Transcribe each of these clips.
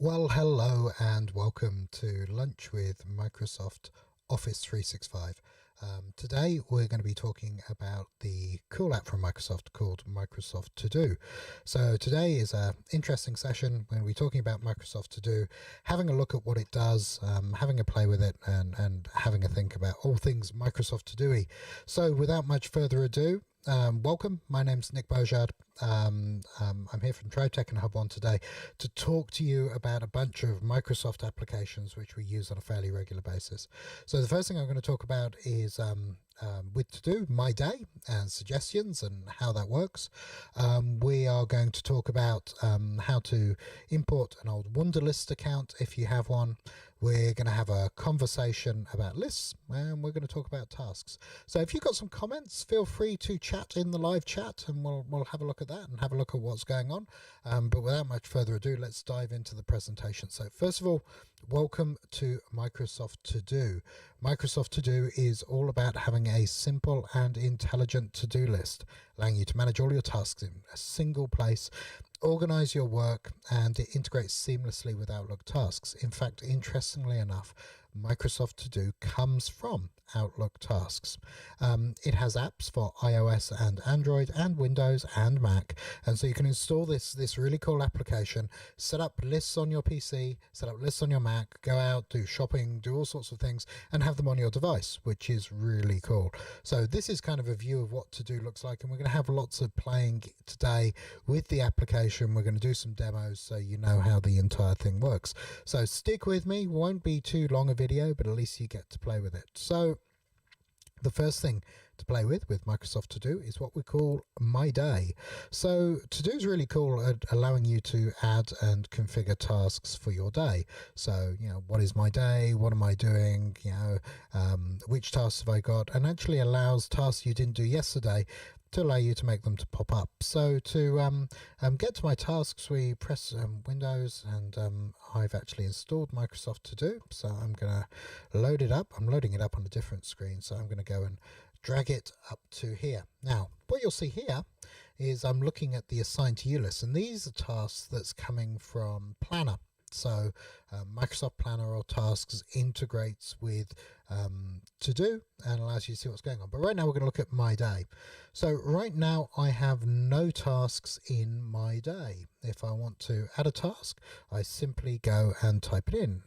Well, hello and welcome to Lunch with Microsoft Office 365. Today we're going to be talking about the cool app from Microsoft called Microsoft To Do. So today is an interesting session when we're talking about Microsoft To Do, having a look at what it does, having a play with it, and having a think about all things Microsoft To Do-y. So without much further ado, welcome. My name's Nick Bojard. I'm here from Tribetech and Hub One today to talk to you about a bunch of Microsoft applications which we use on a fairly regular basis. So the first thing I'm going to talk about is with To Do, My Day, and suggestions and how that works. We are going to talk about how to import an old Wunderlist account if you have one. We're going to have a conversation about lists, and we're going to talk about tasks. So if you've got some comments, feel free to chat in the live chat, and we'll have a look at that and have a look at what's going on. But without much further ado, let's dive into the presentation. So first of all, welcome to Microsoft To Do. Microsoft To Do is all about having a simple and intelligent to-do list, allowing you to manage all your tasks in a single place, organize your work, and it integrates seamlessly with Outlook tasks. In fact, interestingly enough, Microsoft To Do comes from Outlook tasks. It has apps for iOS and Android and Windows and Mac, and so you can install this really cool application, set up lists on your PC, set up lists on your Mac, go out, do shopping, do all sorts of things, and have them on your device, which is really cool. So this is kind of a view of what To Do looks like, and we're going to have lots of playing today with the application. We're going to do some demos so you know how the entire thing works. So stick with me, won't be too long a video, but at least you get to play with it. So the first thing to play with Microsoft To Do is what we call My Day. So To Do is really cool at allowing you to add and configure tasks for your day. So, what is my day? What am I doing? Which tasks have I got? And actually allows tasks you didn't do yesterday to allow you to make them to pop up. So to get to my tasks, we press Windows, and I've actually installed Microsoft To Do. So I'm going to load it up. I'm loading it up on a different screen. So I'm going to go and drag it up to here. Now, what you'll see here is I'm looking at the assigned to you list, and these are tasks that's coming from Planner. So Microsoft Planner or Tasks integrates with To Do and allows you to see what's going on. But right now we're going to look at My Day. So right now I have no tasks in my day. If I want to add a task, I simply go and type it in.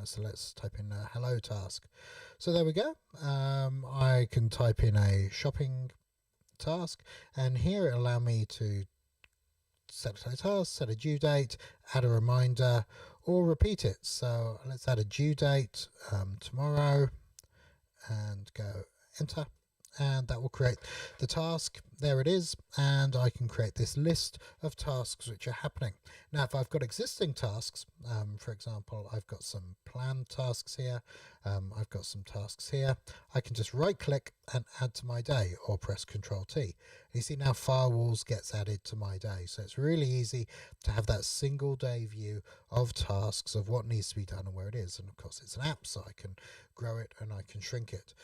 So let's type in a hello task. So there we go. I can type in a shopping task, and here it allows me to set a task, set a due date, add a reminder, or repeat it. So let's add a due date tomorrow and go enter, and that will create the task. There it is, and I can create this list of tasks which are happening. Now if I've got existing tasks, for example, I've got some planned tasks here, I've got some tasks here, I can just right click and add to my day, or press Ctrl T. You see now Firewalls gets added to my day. So it's really easy to have that single day view of tasks, of what needs to be done and where it is. And of course it's an app, so I can grow it and I can shrink it.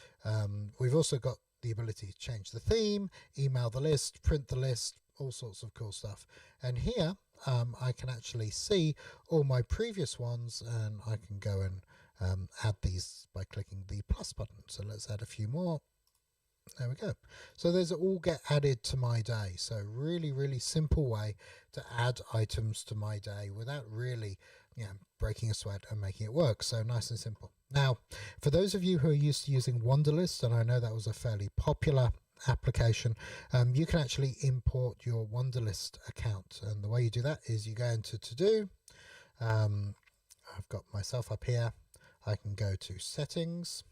We've also got the ability to change the theme, email the list, print the list, all sorts of cool stuff. And here I can actually see all my previous ones, and I can go and add these by clicking the plus button. So let's add a few more. There we go. So those all get added to my day. So really simple way to add items to my day without really breaking a sweat and making it work. So nice and simple. Now, for those of you who are used to using Wunderlist, and I know that was a fairly popular application, you can actually import your Wunderlist account. And the way you do that is you go into To Do. I've got myself up here. I can go to Settings,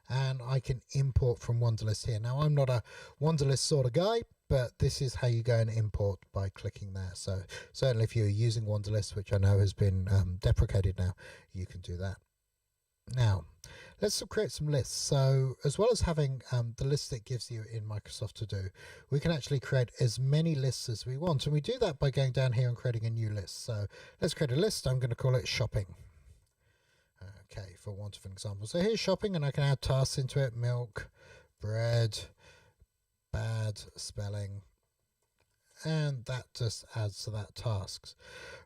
and I can import from Wunderlist here. Now, I'm not a Wunderlist sort of guy, but this is how you go and import by clicking there. So certainly if you're using Wunderlist, which I know has been deprecated now, you can do that. Now, let's create some lists. So as well as having the list it gives you in Microsoft To Do, we can actually create as many lists as we want. And we do that by going down here and creating a new list. So let's create a list. I'm going to call it shopping. Okay, for want of an example. So here's shopping, and I can add tasks into it: milk, bread, bad spelling, and that just adds to that tasks.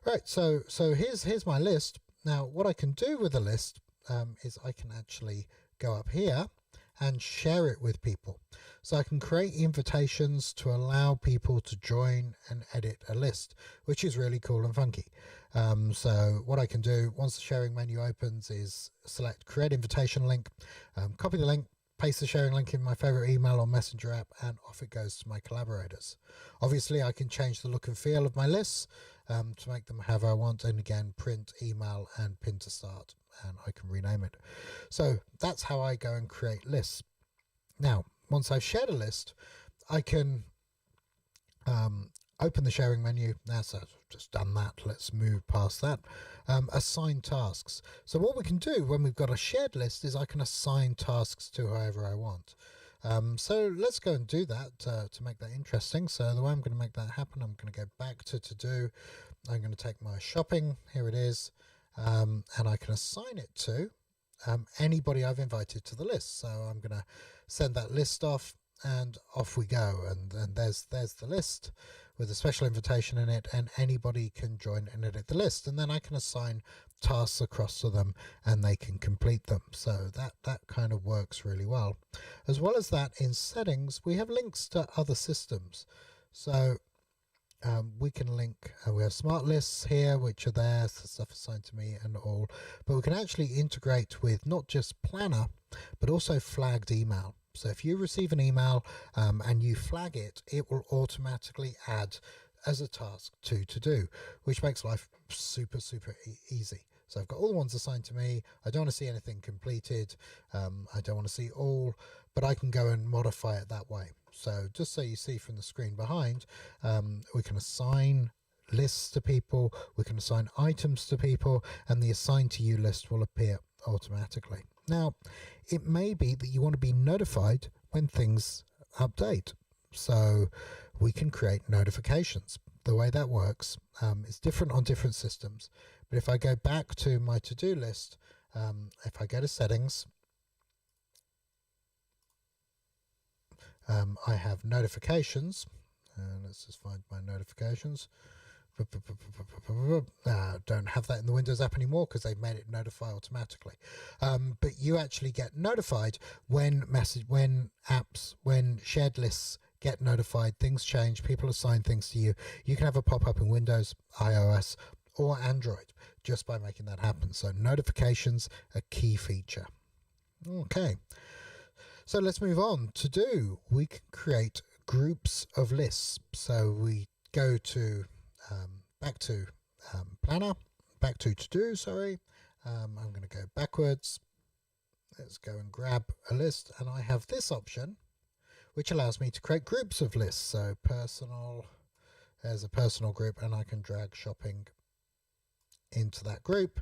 Right, so here's my list. Now what I can do with the list is I can actually go up here and share it with people. So I can create invitations to allow people to join and edit a list, which is really cool and funky. So what I can do once the sharing menu opens is select create invitation link, copy the link, paste the sharing link in my favorite email or messenger app, and off it goes to my collaborators. Obviously I can change the look and feel of my lists to make them however I want, and again print, email and pin to start, and I can rename it. So that's how I go and create lists. Now once I've shared a list, I can open the sharing menu. Now, so I've just done that. Let's move past that. Assign tasks. So what we can do when we've got a shared list is I can assign tasks to whoever I want. So let's go and do that to make that interesting. So the way I'm going to make that happen, I'm going to go back to do. I'm going to take my shopping. Here it is. And I can assign it to anybody I've invited to the list. So I'm going to send that list off, and off we go. And there's the list with a special invitation in it, and anybody can join and edit the list, and then I can assign tasks across to them and they can complete them. So that kind of works really well. As well as that, in settings we have links to other systems. So we can link, we have smart lists here which are there, so stuff assigned to me and all, but we can actually integrate with not just Planner but also flagged email. So if you receive an email and you flag it, it will automatically add as a task to do, which makes life super easy. So I've got all the ones assigned to me. I don't want to see anything completed. I don't want to see all, but I can go and modify it that way. So just so you see from the screen behind, we can assign lists to people, we can assign items to people, and the assigned to you list will appear automatically. Now, it may be that you want to be notified when things update. So we can create notifications. The way that works is different on different systems. But if I go back to my to-do list, if I go to settings, I have notifications. Let's just find my notifications. Don't have that in the Windows app anymore because they've made it notify automatically. But you actually get notified when shared lists get notified, things change, people assign things to you. You can have a pop-up in Windows, iOS, or Android just by making that happen. So notifications, a key feature. Okay, so let's move on. To do, we can create groups of lists. So we go to back to Planner, back to do, sorry. I'm going to go backwards. Let's go and grab a list, and I have this option which allows me to create groups of lists. So personal, there's a personal group, and I can drag shopping into that group.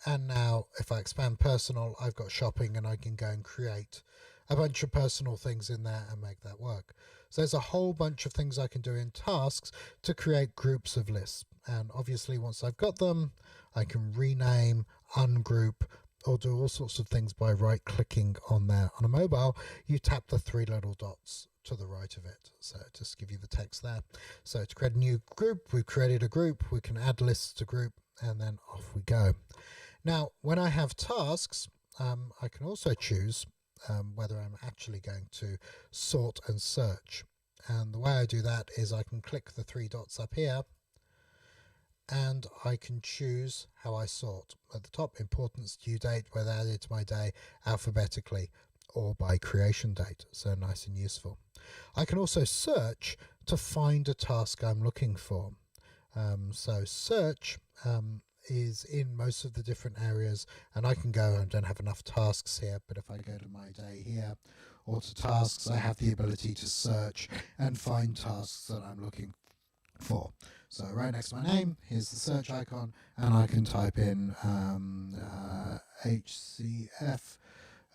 And now if I expand personal, I've got shopping, and I can go and create a bunch of personal things in there and make that work. So there's a whole bunch of things I can do in tasks to create groups of lists. And obviously once I've got them, I can rename, ungroup, or do all sorts of things by right clicking on there. On a mobile, you tap the three little dots to the right of it. So just give you the text there. So to create a new group, we've created a group, we can add lists to group, and then off we go. Now, when I have tasks, I can also choose whether I'm actually going to sort and search. And the way I do that is I can click the three dots up here, and I can choose how I sort. At the top, importance, due date, whether added to my day alphabetically or by creation date. So nice and useful. I can also search to find a task I'm looking for. So search is in most of the different areas, and I can go, I don't have enough tasks here, but if I go to my day here or to tasks, I have the ability to search and find tasks that I'm looking for. So right next to my name, here's the search icon, and I can type in HCF,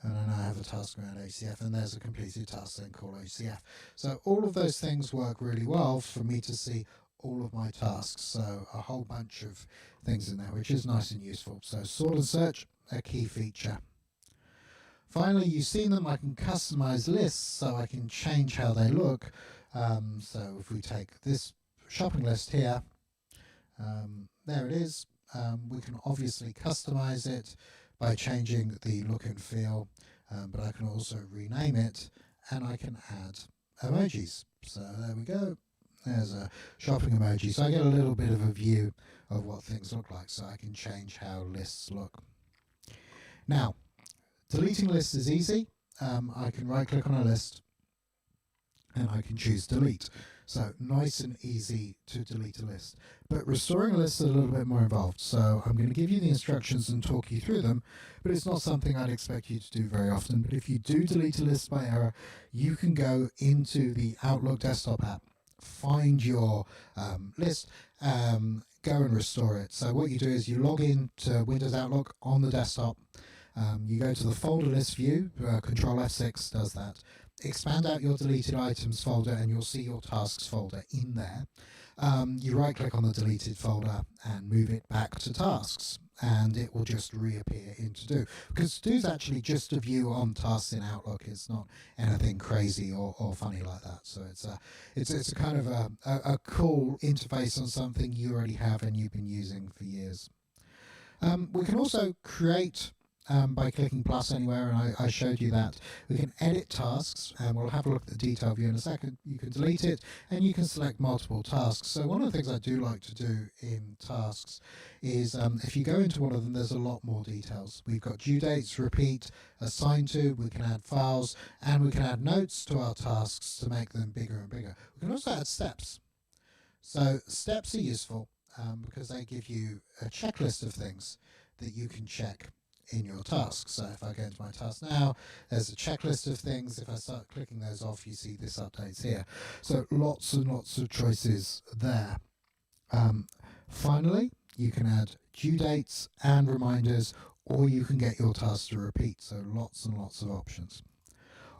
and then I have a task around HCF, and there's a completed task then called HCF. So all of those things work really well for me to see all of my tasks. So a whole bunch of things in there, which is nice and useful. So sort and search, a key feature. Finally, you've seen them. I can customize lists, so I can change how they look. So if we take this shopping list here. There it is. We can obviously customize it by changing the look and feel, but I can also rename it, and I can add emojis. So there we go. There's a shopping emoji. So I get a little bit of a view of what things look like, so I can change how lists look. Now, deleting lists is easy. I can right click on a list and I can choose delete. So nice and easy to delete a list. But restoring a list is a little bit more involved. So I'm going to give you the instructions and talk you through them, but it's not something I'd expect you to do very often. But if you do delete a list by error, you can go into the Outlook desktop app, find your list, go and restore it. So what you do is you log in to Windows Outlook on the desktop. You go to the folder list view, Control F6 does that. Expand out your deleted items folder and you'll see your tasks folder in there. You right click on the deleted folder and move it back to tasks, and it will just reappear in To Do. Because To Do is actually just a view on tasks in Outlook. It's not anything crazy or funny like that. So it's a kind of a cool interface on something you already have and you've been using for years. We can also create by clicking plus anywhere, and I showed you that. We can edit tasks, and we'll have a look at the detail view in a second. You can delete it, and you can select multiple tasks. So one of the things I do like to do in tasks is if you go into one of them, there's a lot more details. We've got due dates, repeat, assign to, we can add files, and we can add notes to our tasks to make them bigger and bigger. We can also add steps. So steps are useful because they give you a checklist of things that you can check in your tasks. So if I go into my task now, there's a checklist of things. If I start clicking those off, you see this updates here. So lots and lots of choices there. Finally, you can add due dates and reminders, or you can get your tasks to repeat. So lots and lots of options.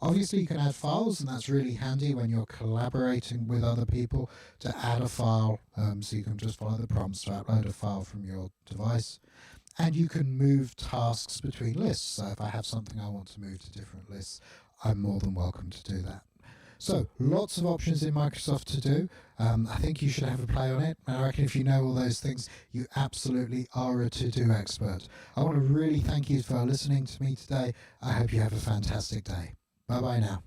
Obviously, you can add files, and that's really handy when you're collaborating with other people to add a file. So you can just follow the prompts to upload a file from your device. And you can move tasks between lists. So if I have something I want to move to different lists, I'm more than welcome to do that. So lots of options in Microsoft To Do. I think you should have a play on it. And I reckon if you know all those things, you absolutely are a To Do expert. I want to really thank you for listening to me today. I hope you have a fantastic day. Bye-bye now.